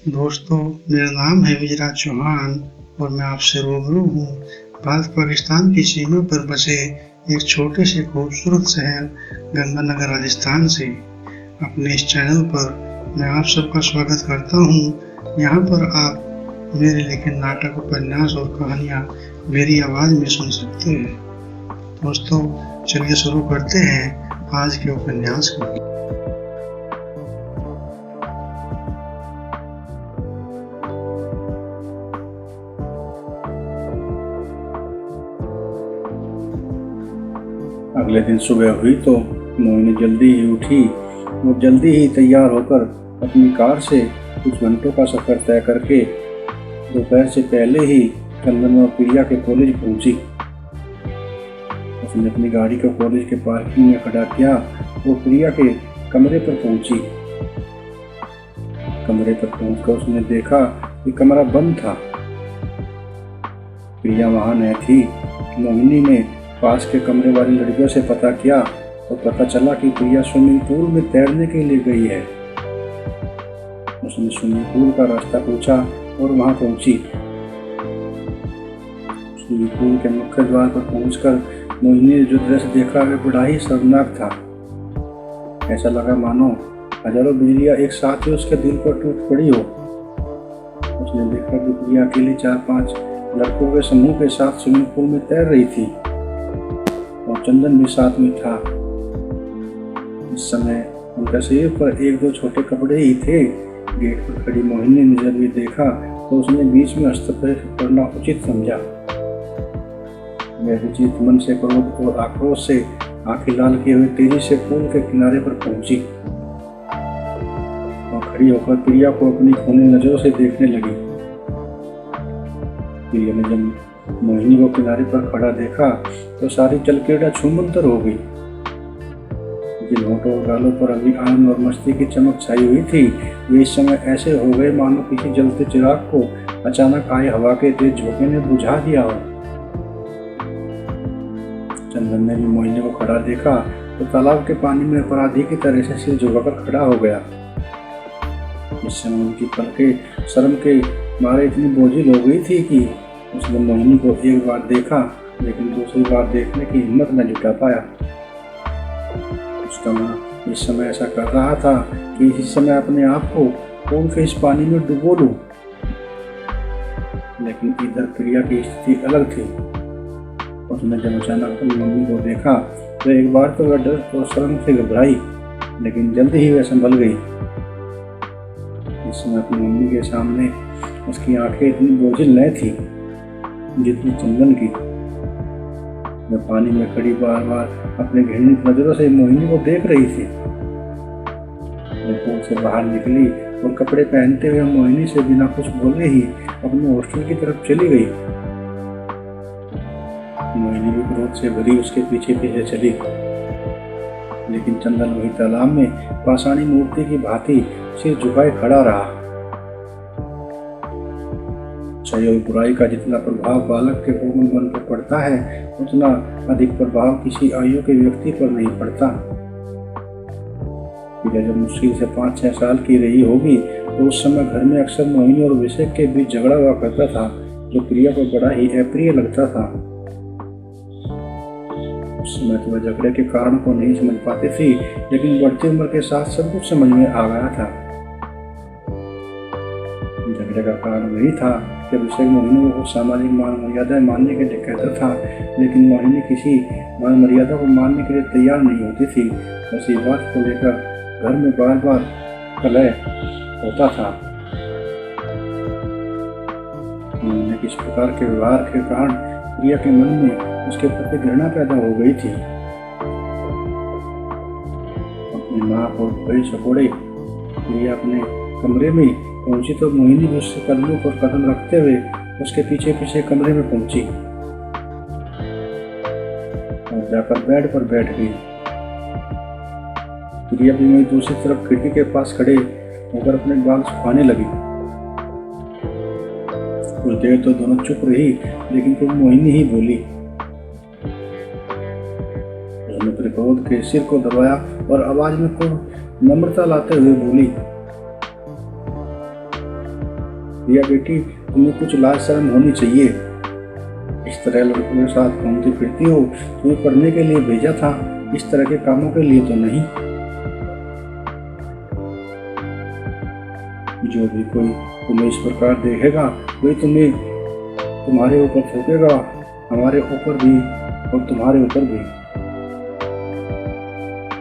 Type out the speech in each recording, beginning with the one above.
दोस्तों, मेरा नाम है विजयराज चौहान और मैं आपसे रूबरू हूँ भारत-पाकिस्तान की सीमा पर बसे एक छोटे से खूबसूरत शहर गंगानगर, राजस्थान से। अपने इस चैनल पर मैं आप सबका स्वागत करता हूँ। यहाँ पर आप मेरे लिखे नाटक, उपन्यास और कहानियाँ मेरी आवाज़ में सुन सकते हैं। दोस्तों, चलिए शुरू करते हैं आज के उपन्यास को। अगले दिन सुबह हुई तो मोहिनी जल्दी ही उठी और जल्दी ही तैयार होकर अपनी कार से कुछ घंटों का सफ़र तय करके दोपहर से पहले ही चंदन और प्रिया के कॉलेज पहुंची। उसने अपनी गाड़ी को कॉलेज के पार्किंग में खड़ा किया और प्रिया के कमरे पर पहुंची। कमरे पर पहुंचकर उसने देखा कि कमरा बंद था। प्रिया वहां न थी। मोहिनी ने पास के कमरे वाली लड़कियों से पता किया तो पता चला कि प्रिया स्विमिंग पूल में तैरने के लिए गई है। उसने स्विमिंग पूल का रास्ता पूछा और वहां पहुंची। स्विमिंग पूल के मुख्य द्वार पर पहुंचकर मोहिनी ने जो दृश्य देखा वह बड़ा ही शर्मनाक था। ऐसा लगा मानो हजारों बिजलियां एक साथ ही उसके दिल पर टूट पड़ी हो। उसने देखा कि प्रिया अकेली 4-5 लड़कों के समूह के साथ स्विमिंग पूल में तैर रही थी और चंदन भी साथ में था। इस समय उनका शरीर पर 1-2 छोटे कपड़े ही थे। गेट पर खड़ी मोहिनी ने जब ये देखा तो उसने बीच में हस्तक्षेप करना उचित समझा। वह विचित्र मन से क्रोध और आक्रोश से आंखें लाल किए हुए तेजी से पूल के किनारे पर पहुंची और खड़ी होकर प्रिया को अपनी खूनी नजरों से देखने लगी। प्रिया ने जब मोहिनी को किनारे पर खड़ा देखा तो सारी चलकेड़ा छूमंतर हो गई। जिन होठों और गालों पर अभी आनंद और मस्ती की चमक छाई हुई थी वे इस समय ऐसे हो गए मानो किसी जलते चिराग को अचानक आए हवा के तेज झोंके ने बुझा दिया हो। चंदन ने भी मोहिनी को खड़ा देखा तो तालाब के पानी में अपराधी की तरह से सिर झुकाकर खड़ा हो गया। इस समय उनकी पलकें शर्म के मारे इतनी बोझिल हो गई थी कि उसने मोहिनी को एक बार देखा लेकिन दूसरी बार देखने की हिम्मत न जुटा पाया। उसका मन इस समय ऐसा कर रहा था कि इस समय अपने आप को पूल के इस पानी में डुबो लूं। लेकिन इधर प्रिया की स्थिति अलग थी। उसने जब अचानक अपनी मम्मी को देखा तो एक बार तो वह डर और शर्म से घबराई लेकिन जल्दी ही वह संभल गई। इस समय अपनी मम्मी के सामने उसकी आंखें इतनी बोझिल न थी जितनी चंदन की। वह पानी में खड़ी बार बार अपने घृणित नजरों से मोहिनी को देख रही थी। वह पूल से बाहर निकली और कपड़े पहनते हुए मोहिनी से बिना कुछ बोले ही अपने हॉस्टल की तरफ चली गई। मोहिनी भी क्रोध से भरी उसके पीछे पीछे चली लेकिन चंदन वही तालाब में पाषाणी मूर्ति की भांति सिर झुकाए खड़ा रहा। अच्छाई और बुराई का जितना प्रभाव बालक के कोमल मन पर पड़ता है उतना अधिक प्रभाव किसी आयु के व्यक्ति पर नहीं पड़ता। प्रिया जब मुश्किल से 5-6 साल की रही होगी तो उस समय घर में अक्सर मोहिनी और अभिषेक के बीच झगड़ा हुआ करता था जो प्रिया को बड़ा ही अप्रिय लगता था। उस समय तो वह झगड़े के कारण को नहीं समझ पाती थी लेकिन बढ़ती उम्र के साथ सब कुछ समझ में आ गया था। झगड़े का कारण वही था कि अभिषेक मोहिनी को सामाजिक मान मर्यादाएं मानने के लिए कहता था लेकिन मोहिनी किसी मान मर्यादा को मानने के लिए तैयार नहीं होती थी। बस इस बात को लेकर घर में बार बार कलह होता था। मोहिनी किस प्रकार के व्यवहार के कारण प्रिया के मन में उसके प्रति घृणा पैदा हो गई थी। अपनी माँ को बड़ी सपोड़े प्रिया अपने कमरे में पहुंची तो मोहिनी भी उसके कदमों पर कदम रखते हुए उसके पीछे पीछे कमरे में पहुंची और जाकर बेड पर बैठ गई। प्रिया भी वहीं दूसरी तरफ खिड़की के पास खड़े होकर अपने बाल सुखाने लगी। कुछ देर तो दोनों चुप रही लेकिन फिर मोहिनी ही बोली। उसने अपने क्रोध के सिर को दबाया और आवाज में को नम्रता लाते हुए बोली, प्रिया बेटी, तुम्हें कुछ लाज शर्म होनी चाहिए। इस तरह लड़कों के साथ घूमती फिरती हो, तुम्हें पढ़ने के लिए भेजा था, इस तरह के कामों के लिए तो नहीं। जो भी कोई तुम्हें इस प्रकार देखेगा वही तुम्हें तुम्हारे ऊपर थूकेगा, हमारे ऊपर भी और तुम्हारे ऊपर भी।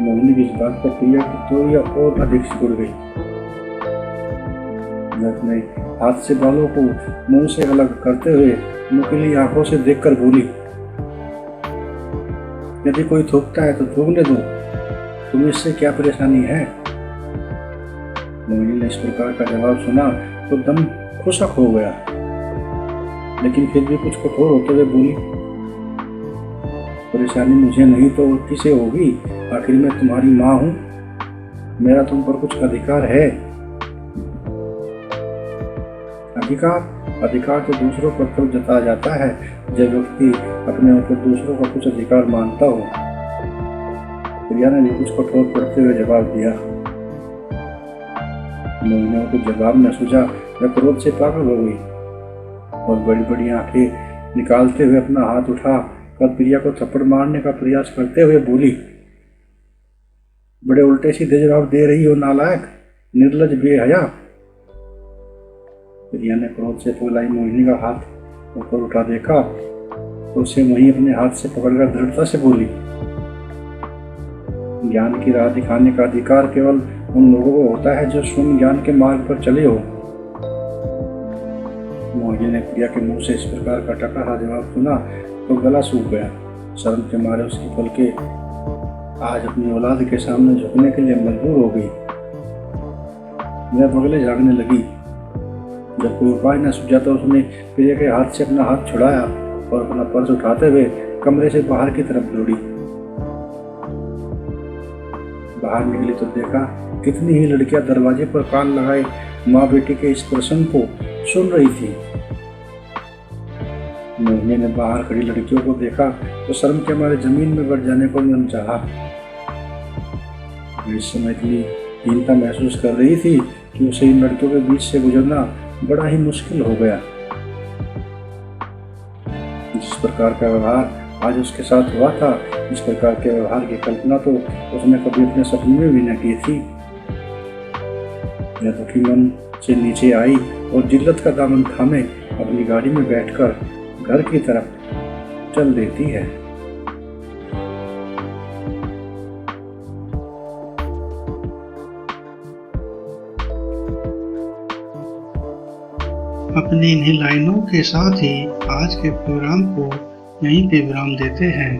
मोहिनी की इस बात पर प्रिया की तोड़िया और अधिक सिकुड़ गई। वह अपने हाथ से बालों को मुंह से अलग करते हुए नुकीली आंखों से देखकर बोली, यदि कोई थूकता है तो थूकने दो, तुम्हें इससे क्या परेशानी है। मोहिनी ने इस प्रकार का जवाब सुना तो दम खुशक हो गया, लेकिन फिर भी कुछ कठोर होते हुए बोली, परेशानी मुझे नहीं तो किसे होगी, आखिर मैं तुम्हारी माँ हूँ, मेरा तुम पर कुछ अधिकार है। अधिकार तो दूसरों पर तब जताया जाता है जब व्यक्ति अपने ऊपर दूसरों का कुछ अधिकार मानता हो। प्रिया ने भी कुछ कठोर करते हुए जवाब दिया। मोहिनी को जवाब न सूझा, वह क्रोध से पागल हो गई और बड़ी बड़ी आंखें निकालते हुए अपना हाथ उठा कर प्रिया को थप्पड़ मारने का प्रयास करते हुए बोली, बड़े उल्टे सीधे जवाब दे रही हो नालायक, निर्लज, बेहया। प्रिया ने क्रोध से फुलाई मोहिनी का हाथ ऊपर उठा देखा तो उसे वहीं अपने हाथ से पकड़कर दृढ़ता से बोली, ज्ञान की राह दिखाने का अधिकार केवल उन लोगों को होता है जो स्वयं ज्ञान के मार्ग पर चले हो। मोहिनी ने प्रिया के मुंह से इस प्रकार का टकरा जवाब सुना तो गला सूख गया। शर्म के मारे उसकी पलकें आज अपनी औलाद के सामने झुकने के लिए मजबूर हो गई। वह बगले झागने लगी। जब कोई उपाय न सूझा तो उसने प्रिया के हाथ से अपना हाथ छुड़ाया और अपना पर्स उठाते हुए कमरे से बाहर की तरफ दौड़ी। बाहर निकली तो देखा कितनी ही लड़कियां दरवाजे पर कान लगाए माँ बेटी के इस प्रसंग को सुन रही थी। मोहिनी ने बाहर खड़ी लड़कियों को देखा तो शर्म के मारे जमीन में बैठ जाने को मन चाहा। इस समय इतनी हीनता महसूस कर रही थी कि उसे इन लड़कियों के बीच से गुजरना बड़ा ही मुश्किल हो गया। जिस प्रकार का व्यवहार आज उसके साथ हुआ था, इस प्रकार के व्यवहार की कल्पना तो उसने कभी अपने सपने में भी न की थी। यह दुखी मन से नीचे आई और जिल्लत का दामन थामे अपनी गाड़ी में बैठकर घर की तरफ चल देती है। अपनी इन्हीं लाइनों के साथ ही आज के प्रोग्राम को यहीं पे विराम देते हैं।